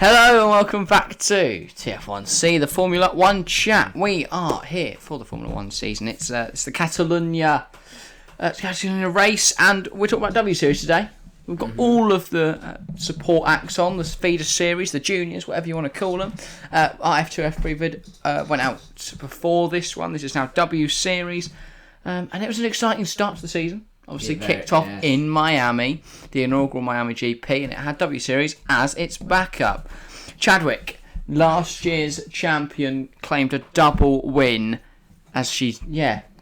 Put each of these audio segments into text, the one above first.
Hello and welcome back to TF1C, the Formula 1 chat. We are here for the Formula 1 season. It's the Catalunya race, and we're talking about W Series today. We've got all of the support acts on, the feeder series, the juniors, whatever you want to call them. Our F2, F3 vid went out before this one. This is now W Series. And it was an exciting start to the season. Obviously kicked off in Miami, the inaugural Miami GP, and it had W Series as its backup. Chadwick, last year's champion, claimed a double win as she,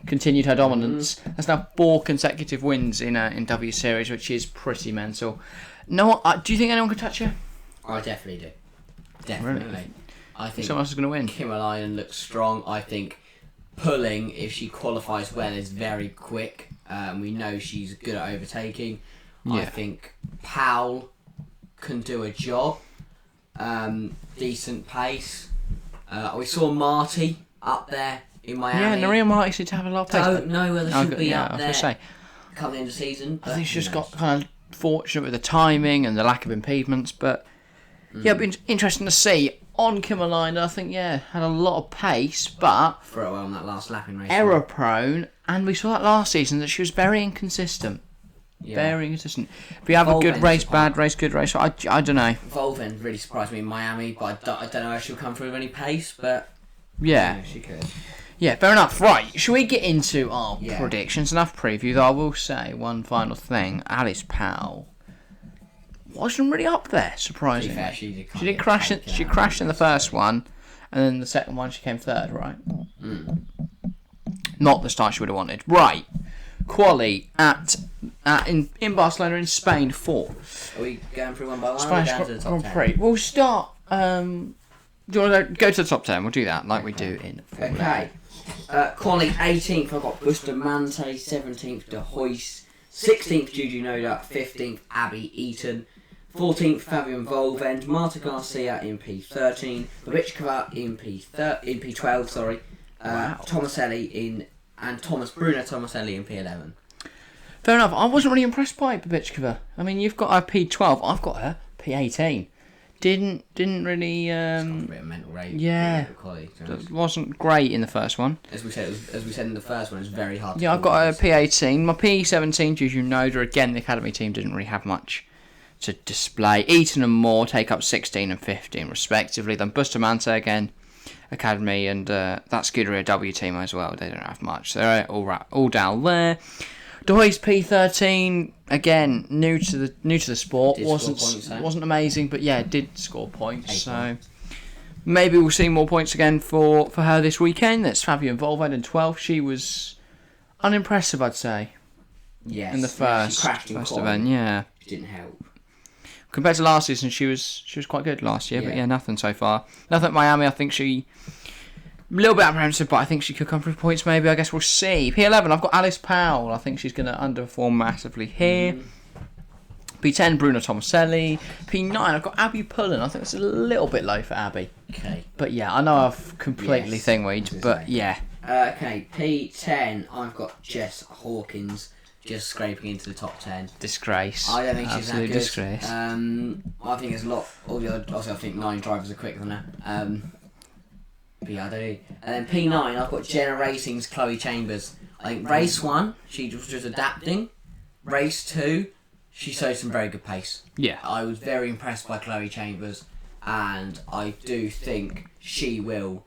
continued her dominance. That's now 4 consecutive wins in W Series, which is pretty mental. No, do you think anyone could touch her? I definitely do. Definitely. Really? I think someone else is going to win. Kimmerleinen looks strong. I think pulling, if she qualifies well, is very quick. We know she's good at overtaking. I think Powell can do a job. Decent pace. We saw Marty up there in Miami. Yeah, Naria Marty seemed to have a lot of pace. Don't know whether she'll be up there say, coming into the season. I think she's just got kind of fortunate with the timing and the lack of impediments, but it'd be interesting to see. On Kimmerleinen, I think, had a lot of pace, but for a while on that last lap in race. Error prone, and we saw that last season that she was very inconsistent. Yeah. Very inconsistent. If you have a good race, bad race, good race, I don't know. Volven really surprised me in Miami, but I don't know if she'll come through with any pace, but yeah, she could. Yeah, fair enough. Right, shall we get into our predictions? Enough preview, though I will say one final thing. Alice Powell wasn't really up there, surprisingly. Fair, she did crash. She crashed in the first one, and then the second one she came third. Right. Not the start she would have wanted. Right. Quali in Barcelona in Spain 4. Are we going through one by one? Spanish or down to the top Grand 10? Prix. We'll start. Do you want to go to the top 10? We'll do that like we do in Formula Okay. Quali 18th, I've got Bustamante. 17th, De Hoyst. 16th, Juju Noda. 15th, Abby Eaton. 14th, Fabian Volvend. Marta Garcia in P13. Babicova in P12. Sorry. Tomaselli and Bruno Tomaselli in P11. Fair enough. I wasn't really impressed by Babicova. I mean, you've got her P12. I've got her P18. Didn't really. It's got a bit of mental rate. It wasn't great in the first one. As we said in the first one, it was very hard. Yeah, I've got her P18. My P17, Juju Noda. Again, the academy team didn't really have much to display. Eaton and Moore take up 16 and 15 respectively. Then Bustamante again, academy, and that Scuderia W team as well. They don't have much. They're all down there. De Hoyst P13 again, new to the sport. Wasn't amazing, but did score points. So maybe we'll see more points again for her this weekend. That's Fabian Volvend in 12th. She was unimpressive, I'd say. Yes. In the first event, She didn't help. Compared to last season, she was quite good last year, but nothing so far. Nothing at Miami. I think she a little bit apprehensive, but I think she could come through points. Maybe I guess we'll see. P11, I've got Alice Powell. I think she's going to underperform massively here. P10, Bruno Tomaselli. P9, I've got Abby Pullen. I think it's a little bit low for Abby. Okay. But I know I've completely thingweed, but Okay, P10, I've got Jess Hawkins. Just scraping into the top 10. Disgrace. I don't think she's that good. Disgrace. I think there's a lot. Obviously, I think 9 drivers are quicker than her. But I don't know. And then P9, I've got Jenna Racing's Chloe Chambers. I think race 1, she was just adapting. Race 2, she showed some very good pace. Yeah. I was very impressed by Chloe Chambers, and I do think she will.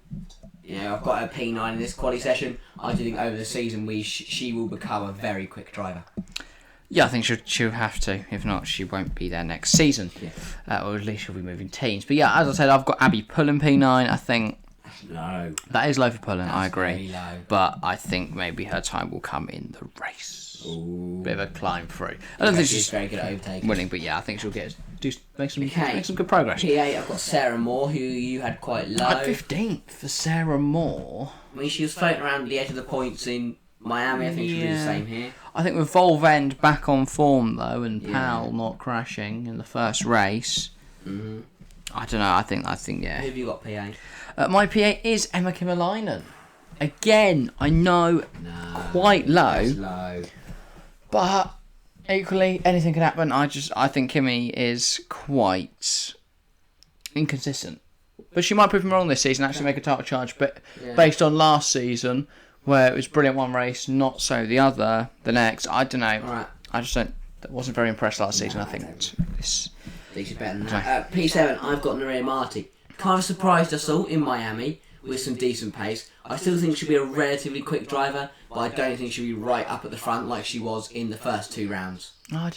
I've got her P9 in this quali session. I do think over the season she will become a very quick driver. Yeah, I think she'll have to. If not, she won't be there next season. Yeah. Or at least she'll be moving teams. But as I said, I've got Abby Pullen P9. I think that's low. That is low for Pullen, I agree. Very low. But I think maybe her time will come in the race. Ooh. Bit of a climb through. I don't think she's very good at overtaking. Winning, but I think she'll make some good progress. P8, I've got Sarah Moore, who you had quite low. At 15th for Sarah Moore. I mean, she was floating around the edge of the points in Miami. I think she'll do the same here. I think with Volvend back on form though, and Powell not crashing in the first race. I don't know. I think Who have you got P8? My P8 is Emma Kimmerleinen. Again, I know quite low. But equally, anything can happen. I think Kimmy is quite inconsistent. But she might prove me wrong this season, actually make a title charge. But Yeah. based on last season, where it was brilliant one race, not so the other, the next, I don't know. Alright. I just don't. Wasn't very impressed last season. No, I think I don't. this. I think she's better than that. P7, I've got Nerea Marti. Kind of surprised us all in Miami with some decent pace. I still think she'll be a relatively quick driver, but I don't think she'll be right up at the front like she was in the first 2 rounds. No, I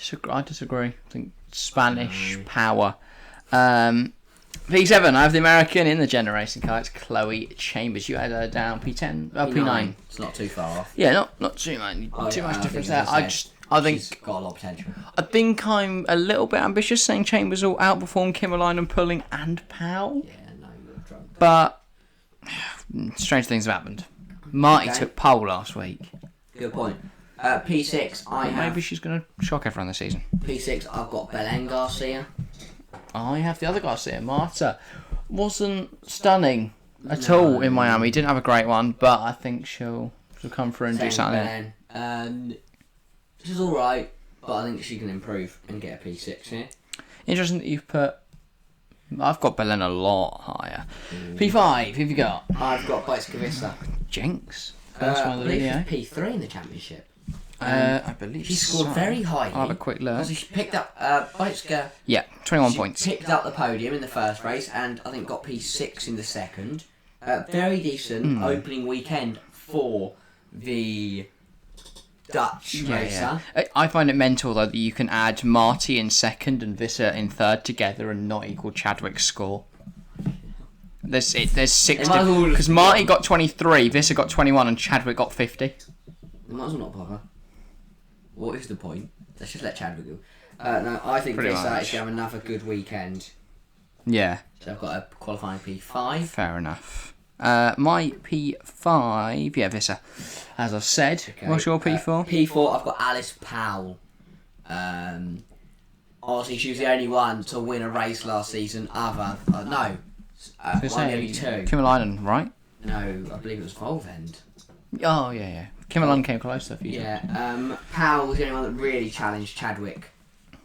disagree. I think Spanish power. P7, I have the American in the generation car. It's Chloe Chambers. You had her down P10, P9. It's not too far off. Yeah, not too much difference there. I think she's got a lot of potential. I think I'm a little bit ambitious saying Chambers will outperform Kimmerline and Pulling and Powell. Yeah, no, you're drunk. But strange things have happened. Marty Okay. took pole last week. Good point. P6, I have Maybe she's going to shock everyone this season. P6. I've got Belen Garcia. I have the other Garcia. Marta wasn't stunning at all in Miami. Didn't have a great one, but I think she'll come through and do something. Belen. She's all right, but I think she can improve and get a P6 here. Interesting that you've put. I've got Belen a lot higher. P5. Who've you got? I've got Bajska Jinx. First one I of the believe video. she's P3 in the championship. I believe She scored so. very highly. I'll have a quick look. Also, she picked up Bajska. Yeah, 21 She points. picked up the podium in the first race and I think got P6 in the second. Very decent opening weekend for the Dutch racer. I find it mental though that you can add Marty in second and Visser in third together and not equal Chadwick's score. There's 60 because Marty got 23, Visser got 21, and Chadwick got 50. They might as well not bother. What is the point? Let's just let Chadwick go. No, I think Pretty Visser much. is going to have another good weekend. Yeah, So I've got a qualifying P5. fair enough. My P5, yeah, Visser. As I've said, Okay. what's your P4? P4, I've got Alice Powell. Obviously, she was the only one to win a race last season. Only two. Kimmerleinen, right? No, I believe it was Volvend. Oh yeah. Kimmerleinen came close to a few. Yeah, Powell was the only one that really challenged Chadwick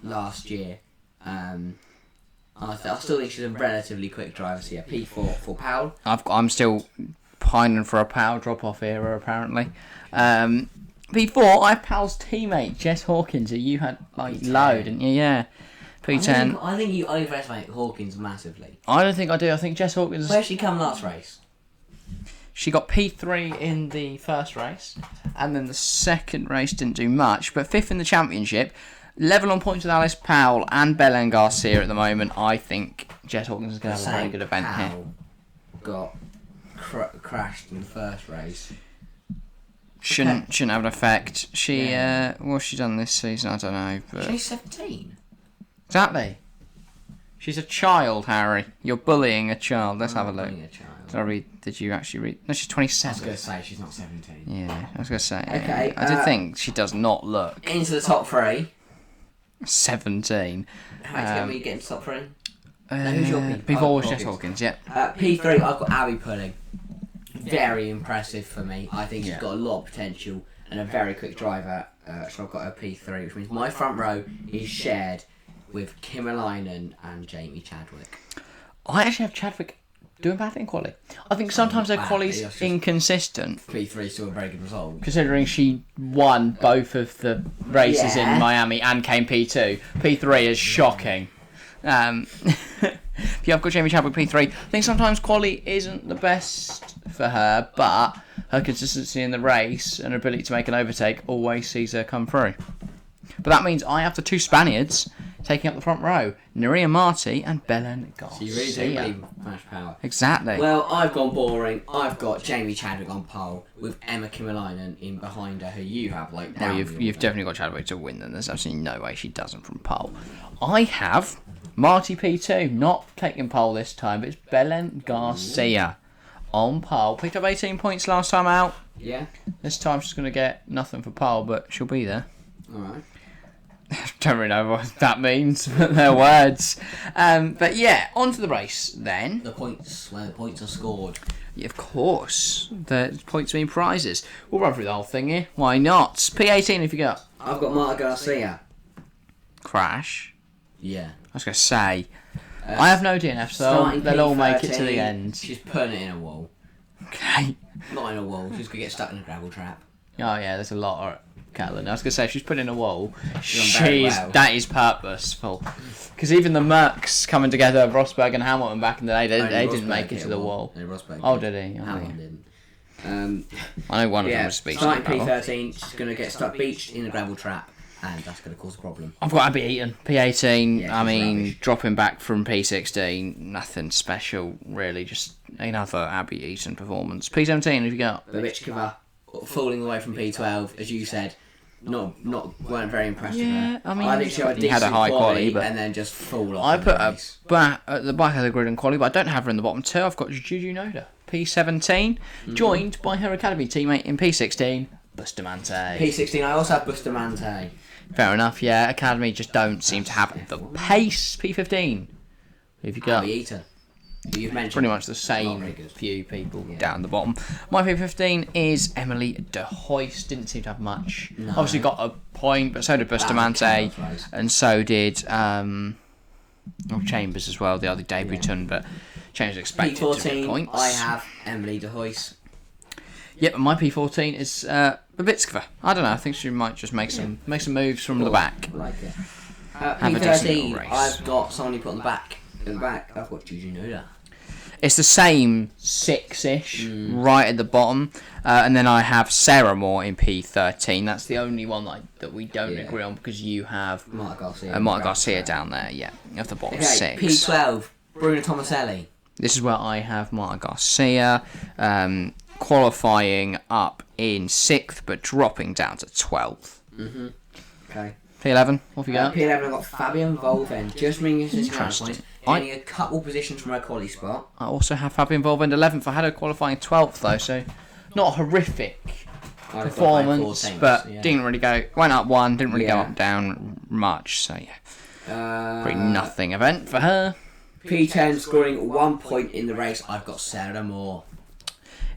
last year. I still think she's a relatively quick driver, so yeah, P4 for Powell. I'm still pining for a Powell drop-off era, apparently. P4, I have Powell's teammate, Jess Hawkins, who you had low, didn't you? Yeah. P10. I think you overestimate Hawkins massively. I don't think I do. I think Jess Hawkins... Where'd she come last race? She got P3 in the first race, and then the second race didn't do much, but 5th in the championship. Level on points with Alice Powell and Belen Garcia at the moment. I think Jess Hawkins is going to have a very good event here. Got crashed in the first race. Shouldn't have an effect. What's she done this season? I don't know. But She's 17. exactly. She's a child, Harry. You're bullying a child. Let's have a look. Being a child. Did I read? Did you actually read? No, she's I was 27. going to say she's not 17. Yeah, I was going to say. Okay, I did think she does not look Into the top 3. 17. How to get me get into top 3? Who's your P? P4 was Jess Hawkins, yeah. P3, I've got Abby Pulling. Very impressive for me. I think she's got a lot of potential and a very quick driver. So I've got a P3, which means my front row is shared with Kimmerleinen and Jamie Chadwick. I actually have Chadwick doing badly in quali. I think sometimes their quali's inconsistent, P3 is still a very good result. considering she won both of the races Yeah. in Miami and came P2. P3 is shocking. Yeah, I've got Jamie Chadwick P3. I think sometimes quali isn't the best for her, but her consistency in the race and her ability to make an overtake always sees her come through. But that means I have the 2 Spaniards taking up the front row, Nerea Marti and Belen Garcia. So you really do believe in Flash Power. Exactly. Well, I've gone boring. I've got Jamie Chadwick on pole with Emma Kimmerleinen in behind her, who you have Well, down. you've definitely got Chadwick to win then. There's absolutely no way she doesn't from pole. I have Marty P2, not taking pole this time, but it's Belen Garcia on pole. Picked up 18 points last time out. Yeah. This time she's going to get nothing for pole, but she'll be there. All right. Don't really know what that means, but they're words. But yeah, on to the race then. The points where the points are scored. Yeah, of course. The points mean prizes. We'll run through the whole thing here. Why not? P18 if you got. I've got Marta Garcia. Crash. Yeah. I was going to say. I have no DNF, so starting they'll all make it P13, to the end. She's putting it in a wall. Okay. Not in a wall. She's gonna get stuck in a gravel trap. Oh yeah, there's a lot of Catalan. I was gonna say if she's put in a wall, well. that is purposeful. Because even the Mercs coming together, Rosberg and Hamilton back in the day, they didn't make it to the wall. Oh, did he? Oh, Hamilton didn't. I know one of them was speech. Starting P13, she's gonna get stuck beached in a gravel trap, and that's gonna cause a problem. I've got Abby Eaton, P18. Yeah, I mean, rubbish. dropping back from P16, nothing special really. Just another Abby Eaton performance. P17, have you got? Babichkova falling away from P12, as you said. Weren't very impressed with her. I mean, I think she had had a high quality, but and then just fall off. I put her back at the back of the grid in quality, but I don't have her in the bottom two. I've got Juju Noda, P17, joined by her academy teammate in P16, Bustamante. P16, I also have Bustamante. Fair enough, yeah. Academy just don't seem to have the pace. P15. Who have you got? Abby Eaton. Who you've mentioned. Pretty much the Not same very good. few people down the bottom. My P15 is Emily de Hoyst. Didn't seem to have much. No. Obviously got a point, but so did Bustamante, and so did Chambers as well, the other debutant, but Chambers expected to get P14, points. I have Emily de Hoyst. Yep, and my P14 is Babitskova. I don't know. I think she might just make some moves from the back. I like it. Have a decent little P13, race. I've got someone you put on the back. In the back, I've got Juju Noda. It's the same 6-ish, right at the bottom. And then I have Sarah Moore in P13. That's the only one that we don't agree on because you have Marta Garcia down there, of the bottom 6. P12, Bruno Tomaselli. This is where I have Marta Garcia qualifying up in 6th, but dropping down to 12th. Okay. P11, what have you got? P11, I've got Fabian Volven, just bringing his Interesting. points, getting a couple positions from her quality spot. I also have Fabian Volvend 11th. I had her qualifying 12th though, so not a horrific performance, but didn't really go. Went up one, didn't really go up down much. So pretty nothing event for her. P10 scoring 1 point in the race. I've got Sarah Moore.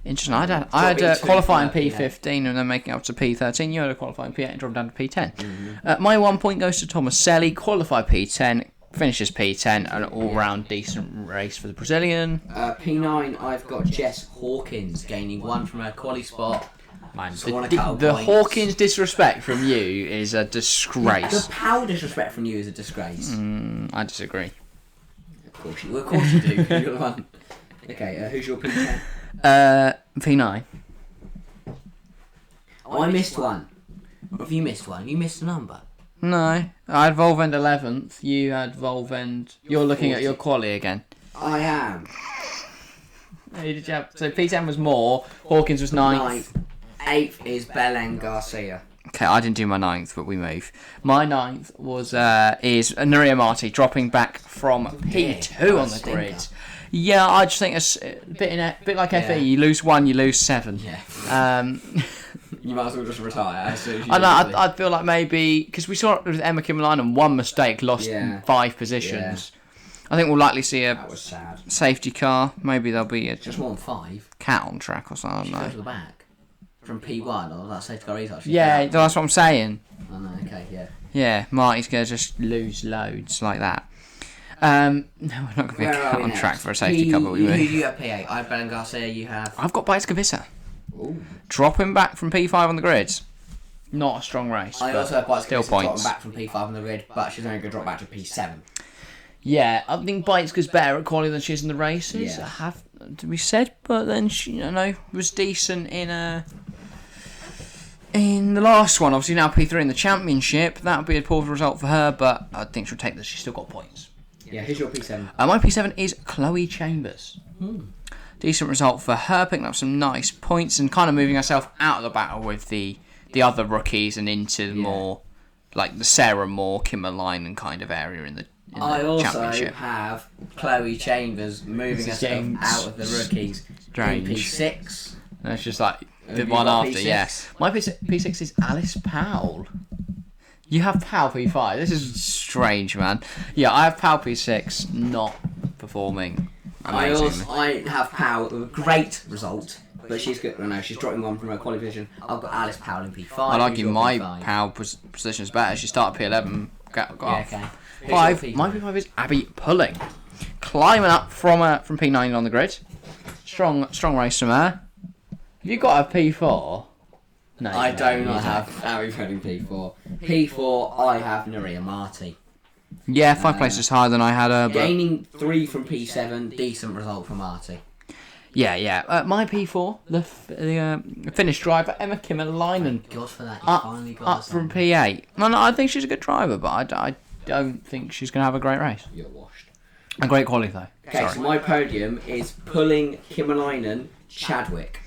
Interesting. I had qualifying P15 and then making up to P13. You had a qualifying P8 and dropped down to P10. My 1 point goes to Tomaselli. Qualified P10, finishes P10, an all-round decent race for the Brazilian. P9, I've got Jess Hawkins gaining 1 from her quality spot. Man, the Hawkins disrespect from you is a disgrace. The Powell disrespect from you is a disgrace. I disagree. Of course you do. You're the one. Okay, who's your P10? P9. I missed one. Have you missed one? You missed a number. No, I had Volvend 11th. You had Volvend. You're looking at your quali again. I am. Who did you have? So P10 was Moore. Hawkins was 9th. 8th is Belen Garcia. Okay, I didn't do my 9th, but we move. My 9th was is Nuria Marti dropping back from P2 on the grid. Yeah, I just think it's a bit like FE. You lose 1, you lose 7. Yeah. You might as well just retire. I feel like maybe because we saw it with Emma Kimmerline, 1 mistake lost 5 positions. I think we'll likely see a safety car. Maybe there'll be just more than 5 cat on track or something. Go to the back from P1 or that safety car is actually. Yeah, that's what I'm saying. Oh no, okay, yeah. Yeah, Marty's gonna just lose loads like that. No, we're not going to be on track for a safety car, but we will. Who do you have P8? I have Belen Garcia, you have... I've got Baitskavissa. Dropping back from P5 on the grid. Not a strong race. I also have Baitskavissa points. dropping back from P5 on the grid, but she's only going to drop back to P7. Yeah, I think Baitska's better at quality than she is in the races. I have to be said, but then she, was decent in the last one. Obviously now P3 in the championship. That would be a poor result for her, but I think she'll take that. She's still got points. Yeah, who's your P7? My P7 is Chloe Chambers. Decent result for her, picking up some nice points and kind of moving herself out of the battle with the other rookies and into more like the Sarah Moore, Kimmerline and kind of area in the championship. Have Chloe Chambers moving herself out of the rookies. Strange. In P6. And it's just like the one after, yes. My P6 is Alice Powell. You have Powell P5. This is strange, man. Yeah, I have Powell P6, not performing amazingly. I have Powell with a great result, but she's good. No, she's dropping 1 from her quality position. I've got Alice Powell in P5. I'd argue my Powell position is better. She started P11, got off. Okay. 5. My P5 is Abby Pulling. climbing up from P9 on the grid. Strong race from her. Have you got a P4? No, I do not have Abby Pulling P4. P4, I have Naria Marti. Yeah, 5 places higher than I had her. But Gaining 3 from P7, decent result for Marti. yeah. My P4, the Finnish driver, Emma Kymäläinen. God for that, Up from P8. No, I think she's a good driver, but I don't think she's going to have a great race. You're washed. A great quali, though. Okay, so my podium is Pulling, Kymäläinen, Chadwick.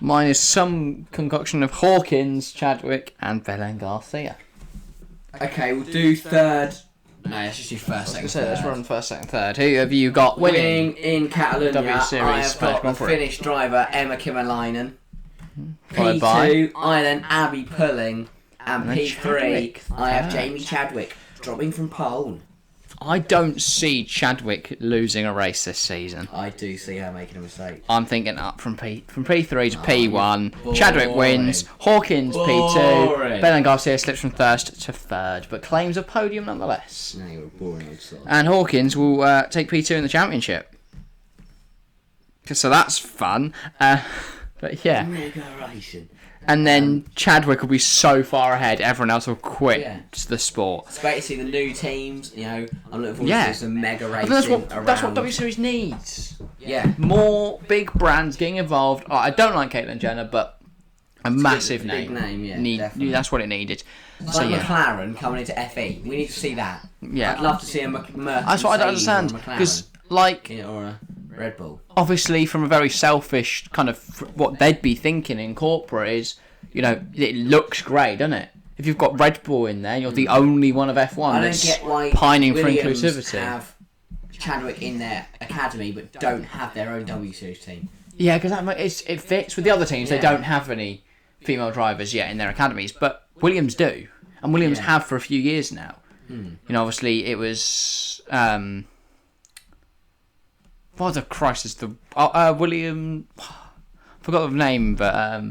Mine is some concoction of Hawkins, Chadwick, and Belen Garcia. Okay, we'll do third. No, let's just do first, second, So third. let's run first, second, third. Who have you got winning? In Catalonia, W Series I have got the Grand Prix. Finnish driver Emma Kymäläinen. Followed P2, I then Abby Pulling. And then P3, Chadwick, I have third. Jamie Chadwick, dropping from pole. I don't see Chadwick losing a race this season. I do see her making a mistake. I'm thinking up from P3 to P1. boring. Chadwick wins. Hawkins P2. Boring. Belen Garcia slips from first to third, but claims a podium nonetheless. No, you're a boring old sod. And Hawkins will take P2 in the championship. So that's fun. But yeah. Mega racing. And then Chadwick will be so far ahead, everyone else will quit Yeah. the sport. It's great to see the new teams, you know, I'm looking forward Yeah. to some mega And racing that's what W Series needs. Yeah. More big brands getting involved. Oh, I don't like Caitlyn Jenner, but a massive big name. name, yeah, definitely. That's what it needed. It's So like yeah. McLaren coming into FE. We need to see that. Yeah. I'd love to see a Mercedes That's what I don't understand. or a McLaren. Because, like, Yeah, or a Red Bull. obviously from a very selfish kind of what they'd be thinking in corporate is, you know, it looks great, doesn't it? If you've got Red Bull in there, you're the only one of F1 I don't that's get why pining for Williams inclusivity. have Chadwick in their academy but don't have their own W Series team. Yeah, because it fits with the other teams. Yeah. They don't have any female drivers yet in their academies, but Williams do, and Williams Yeah. have for a few years now. You know, obviously it was what the Christ is the William? Forgot the name, but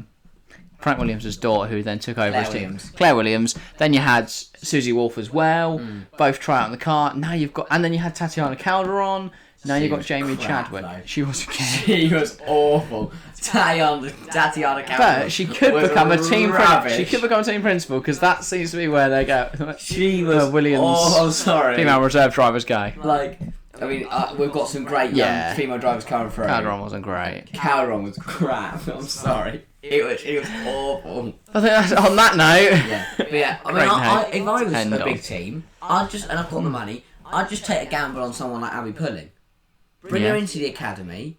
Frank Williams' daughter, who then took over Claire his team. Williams. Claire Williams. Then you had Susie Wolff as well. Both try out in the car. Now you've got, and then you had Tatiana Calderon. Now She you've got was Jamie crap, Chadwick. though. She was again. She was awful. Tatiana Cameron. But she could become a team rubbish. She could become a team principal because that seems to be where they go. She was Williams. Oh, sorry. Female reserve drivers go. Like, I mean, we've got some great young female drivers coming through. Calderon wasn't great. Calderon was crap. I'm sorry. It was awful. I think that's, on that note. Yeah, but yeah. I mean, Great if I was End a big of. team, and I've got the money, I'd just take a gamble on someone like Abby Pulling. Bring Yeah. her into the academy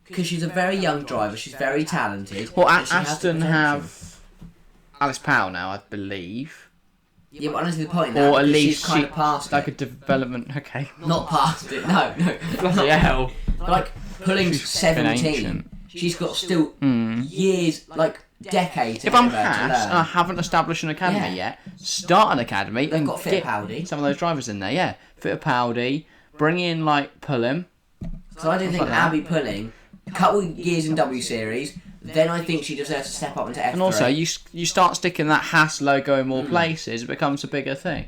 because she's a very young driver. She's very talented. Well, and she has the Aston potential. have Alice Powell now, I believe. Yeah, but I don't see the point now. Or at because least she's kind of past like it. a development. Okay. Not past it. No. Bloody hell. But like Pulling's She's been 17. ancient. She's got still years, like decades. If I'm ahead of her to Haas and I learn. haven't established an academy Yeah. yet, start an academy They've and got get Fittipaldi. some of those drivers in there. Yeah, Fittipaldi, bring in like Pullham. So I do think like that. Abby Pulling, a couple of years in W Series, then I think she deserves to step up into F3. And also, you start sticking that Haas logo in more places, it becomes a bigger thing.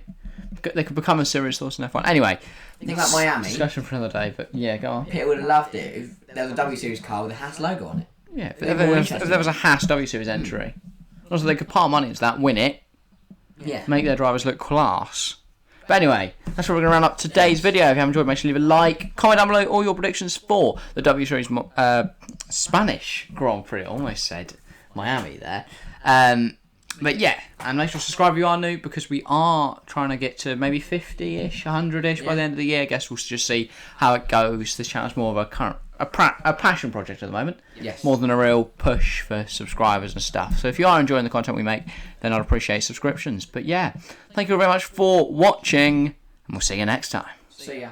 They could become a serious force in F1. Anyway, think about Miami. discussion for another day, but yeah, go on. Peter would have loved it if there was a W Series car with a Haas logo on it. Yeah, if It'd be there more was a Haas W Series entry. Also, they could pile money into that, win it, Yeah. make their drivers look class. But anyway, that's where we're going to round up today's video. If you have enjoyed, make sure you leave a like. Comment down below all your predictions for the W Series Spanish Grand Prix. I almost said Miami there. But yeah, and make sure to subscribe if you are new, because we are trying to get to maybe 50-ish, 100-ish by the end of the year. I guess we'll just see how it goes. This channel's more of a passion project at the moment. Yes. More than a real push for subscribers and stuff. So if you are enjoying the content we make, then I'd appreciate subscriptions. But yeah, thank you very much for watching, and we'll see you next time. See ya.